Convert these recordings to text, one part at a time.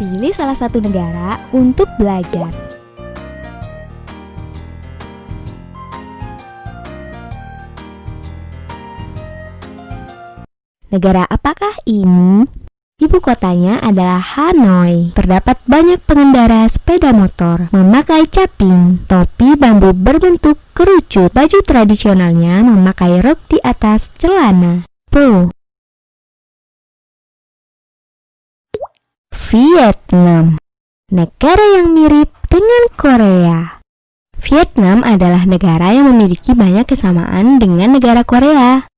Pilih salah satu negara untuk belajar. Negara apakah ini? Ibu kotanya adalah Hanoi. Terdapat banyak pengendara sepeda motor memakai caping, topi bambu berbentuk kerucut. Baju tradisionalnya memakai rok di atas celana. Vietnam, negara yang mirip dengan Korea. Vietnam adalah negara yang memiliki banyak kesamaan dengan negara Korea.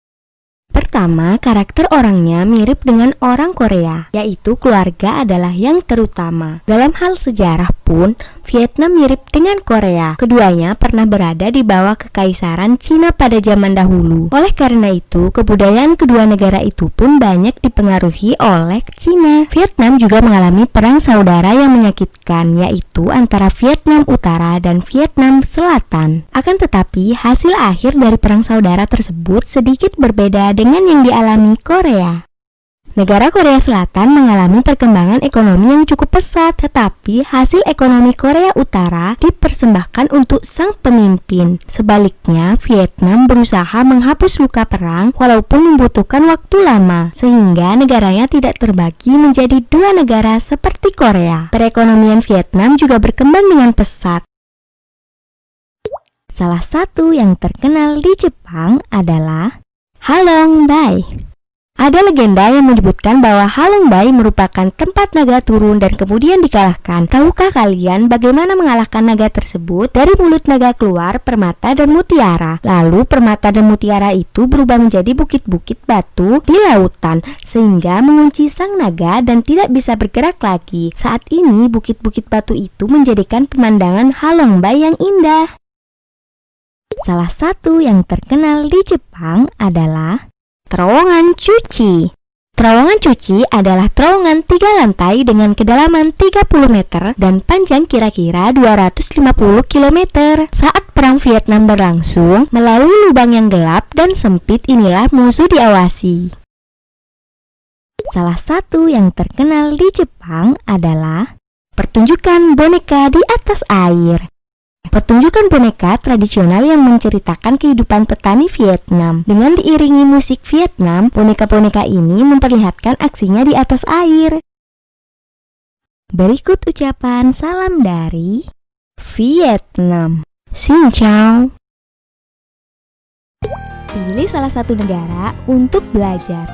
Pertama, karakter orangnya mirip dengan orang Korea, yaitu keluarga adalah yang terutama. Dalam hal sejarah pun, Vietnam mirip dengan Korea. Keduanya pernah berada di bawah kekaisaran Cina pada zaman dahulu. Oleh karena itu, kebudayaan kedua negara itu pun banyak dipengaruhi oleh Cina. Vietnam juga mengalami perang saudara yang menyakitkan, yaitu antara Vietnam Utara dan Vietnam Selatan. Akan tetapi, hasil akhir dari perang saudara tersebut sedikit berbeda dengan yang dialami Korea. Negara Korea Selatan mengalami perkembangan ekonomi yang cukup pesat, tetapi hasil ekonomi Korea Utara dipersembahkan untuk sang pemimpin. Sebaliknya, Vietnam berusaha menghapus luka perang walaupun membutuhkan waktu lama, sehingga negaranya tidak terbagi menjadi dua negara seperti Korea. Perekonomian Vietnam juga berkembang dengan pesat. Salah satu yang terkenal di Jepang adalah Halong Bay. Ada legenda yang menyebutkan bahwa Halong Bay merupakan tempat naga turun dan kemudian dikalahkan. Tahukah kalian bagaimana mengalahkan naga tersebut? Dari mulut naga keluar permata dan mutiara. Lalu permata dan mutiara itu berubah menjadi bukit-bukit batu di lautan, sehingga mengunci sang naga dan tidak bisa bergerak lagi. Saat ini bukit-bukit batu itu menjadikan pemandangan Halong Bay yang indah. Salah satu yang terkenal di Jepang adalah terowongan cuci. Terowongan cuci adalah terowongan 3 lantai dengan kedalaman 30 meter dan panjang kira-kira 250 km. Saat perang Vietnam berlangsung, melalui lubang yang gelap dan sempit inilah musuh diawasi. Salah satu yang terkenal di Jepang adalah pertunjukan boneka di atas air. Pertunjukan boneka tradisional yang menceritakan kehidupan petani Vietnam. Dengan diiringi musik Vietnam, boneka-boneka ini memperlihatkan aksinya di atas air. Berikut ucapan salam dari Vietnam. Xin chào. Pilih salah satu negara untuk belajar.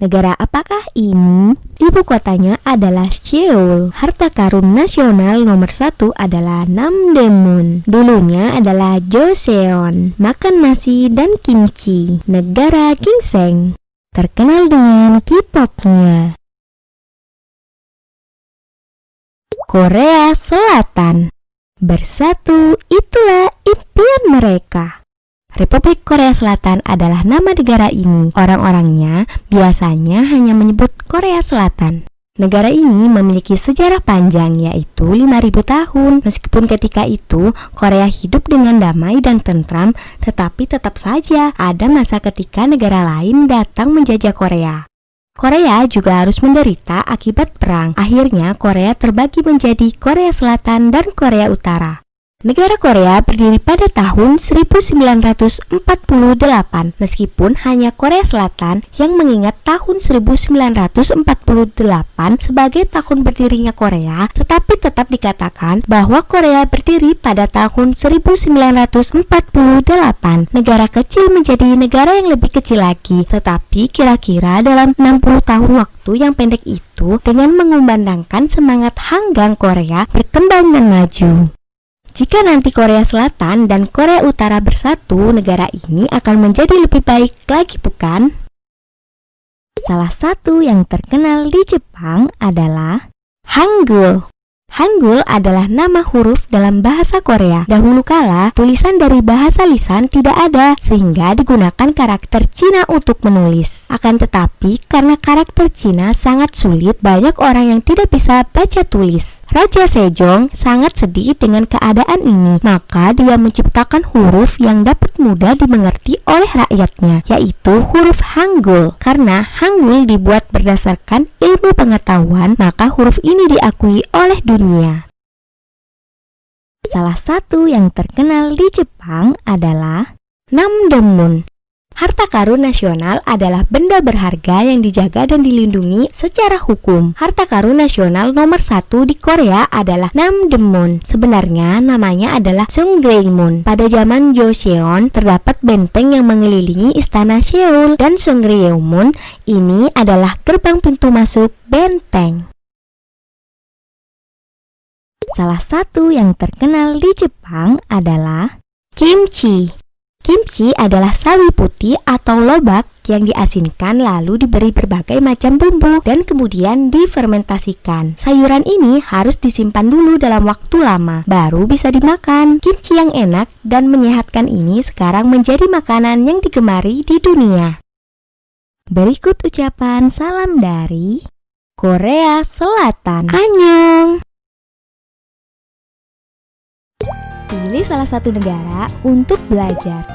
Negara apakah ini? Ibu kotanya adalah Seoul. Harta karun nasional nomor 1 adalah Namdaemun. Dulunya adalah Joseon. Makan nasi dan kimchi. Negara ginseng. Terkenal dengan K-popnya. Korea Selatan. Bersatu, itulah impian mereka. Republik Korea Selatan adalah nama negara ini. Orang-orangnya biasanya hanya menyebut Korea Selatan. Negara ini memiliki sejarah panjang, yaitu 5.000 tahun. Meskipun ketika itu Korea hidup dengan damai dan tentram, tetapi tetap saja ada masa ketika negara lain datang menjajah Korea. Korea juga harus menderita akibat perang. Akhirnya Korea terbagi menjadi Korea Selatan dan Korea Utara. Negara Korea berdiri pada tahun 1948, meskipun hanya Korea Selatan yang mengingat tahun 1948 sebagai tahun berdirinya Korea, tetapi tetap dikatakan bahwa Korea berdiri pada tahun 1948. Negara kecil menjadi negara yang lebih kecil lagi, tetapi kira-kira dalam 60 tahun waktu yang pendek itu, dengan mengumandangkan semangat Hanggang Korea berkembang dan maju. Jika nanti Korea Selatan dan Korea Utara bersatu, negara ini akan menjadi lebih baik lagi, bukan? Salah satu yang terkenal di Jepang adalah Hangul. Hangul adalah nama huruf dalam bahasa Korea. Dahulu kala, tulisan dari bahasa lisan tidak ada, sehingga digunakan karakter Cina untuk menulis. Akan tetapi, karena karakter Cina sangat sulit, banyak orang yang tidak bisa baca tulis. Raja Sejong sangat sedih dengan keadaan ini, maka dia menciptakan huruf yang dapat mudah dimengerti oleh rakyatnya, yaitu huruf Hangul. Karena Hangul dibuat berdasarkan ilmu pengetahuan, maka huruf ini diakui oleh dunia. Salah satu yang terkenal di Jepang adalah Namdaemun. Harta karun nasional adalah benda berharga yang dijaga dan dilindungi secara hukum. Harta karun nasional nomor 1 di Korea adalah Namdaemun. Sebenarnya namanya adalah Sungreimmun. Pada zaman Joseon terdapat benteng yang mengelilingi istana Seoul, dan Sungreimmun ini adalah gerbang pintu masuk benteng. Salah satu yang terkenal di Jepang adalah kimchi. Kimchi adalah sawi putih atau lobak yang diasinkan lalu diberi berbagai macam bumbu dan kemudian difermentasikan. Sayuran ini harus disimpan dulu dalam waktu lama, baru bisa dimakan. Kimchi yang enak dan menyehatkan ini sekarang menjadi makanan yang digemari di dunia. Berikut ucapan salam dari Korea Selatan. Annyeong! Pilih salah satu negara untuk belajar.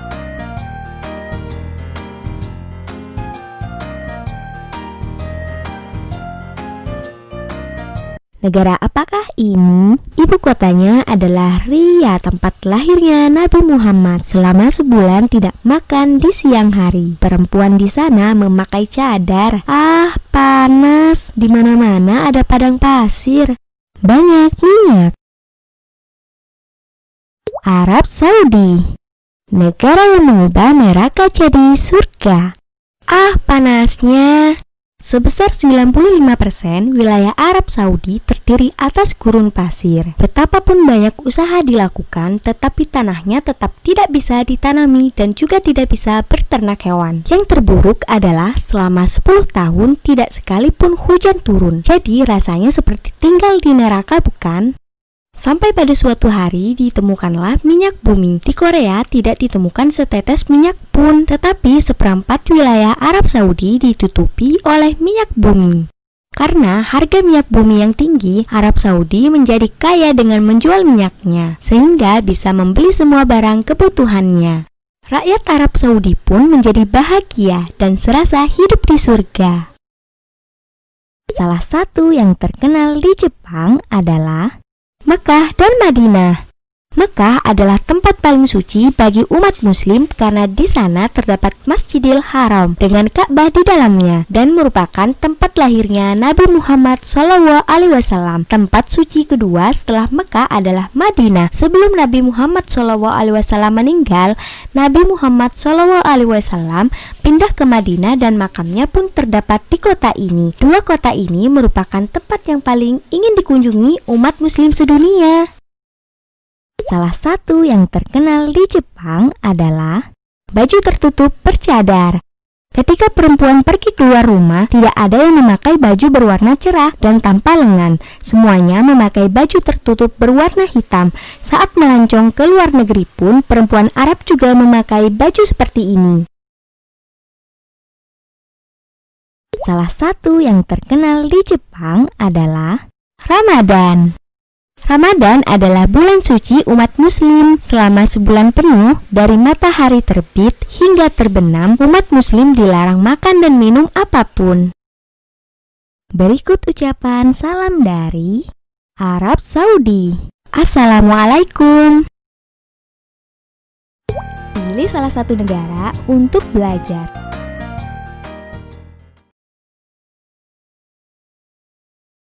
Negara apakah ini? Ibu kotanya adalah Riyadh, tempat lahirnya Nabi Muhammad. Selama sebulan tidak makan di siang hari. Perempuan di sana memakai cadar. Ah, panas. Di mana-mana ada padang pasir. Banyak minyak. Arab Saudi, negara yang mengubah neraka jadi surga. Ah, panasnya. Sebesar 95% wilayah Arab Saudi terdiri atas gurun pasir. Betapapun banyak usaha dilakukan, tetapi tanahnya tetap tidak bisa ditanami dan juga tidak bisa berternak hewan. Yang terburuk adalah selama 10 tahun tidak sekalipun hujan turun. Jadi rasanya seperti tinggal di neraka, bukan? Sampai pada suatu hari ditemukanlah minyak bumi. Di Korea tidak ditemukan setetes minyak pun, tetapi seperempat wilayah Arab Saudi ditutupi oleh minyak bumi. Karena harga minyak bumi yang tinggi, Arab Saudi menjadi kaya dengan menjual minyaknya, sehingga bisa membeli semua barang kebutuhannya. Rakyat Arab Saudi pun menjadi bahagia dan serasa hidup di surga. Salah satu yang terkenal di Jepang adalah Mekah dan Madinah. Mekah adalah tempat paling suci bagi umat muslim karena di sana terdapat Masjidil Haram dengan Ka'bah di dalamnya dan merupakan tempat lahirnya Nabi Muhammad SAW. Tempat suci kedua setelah Mekah adalah Madinah. Sebelum Nabi Muhammad SAW meninggal, Nabi Muhammad SAW pindah ke Madinah dan makamnya pun terdapat di kota ini. Dua kota ini merupakan tempat yang paling ingin dikunjungi umat muslim sedunia. Salah satu yang terkenal di Jepang adalah baju tertutup bercadar. Ketika perempuan pergi keluar rumah, tidak ada yang memakai baju berwarna cerah dan tanpa lengan. Semuanya memakai baju tertutup berwarna hitam. Saat melancong ke luar negeri pun, perempuan Arab juga memakai baju seperti ini. Salah satu yang terkenal di Jepang adalah Ramadan. Ramadan adalah bulan suci umat muslim. Selama sebulan penuh, dari matahari terbit hingga terbenam, umat muslim dilarang makan dan minum apapun. Berikut ucapan salam dari Arab Saudi. Assalamualaikum. Pilih salah satu negara untuk belajar.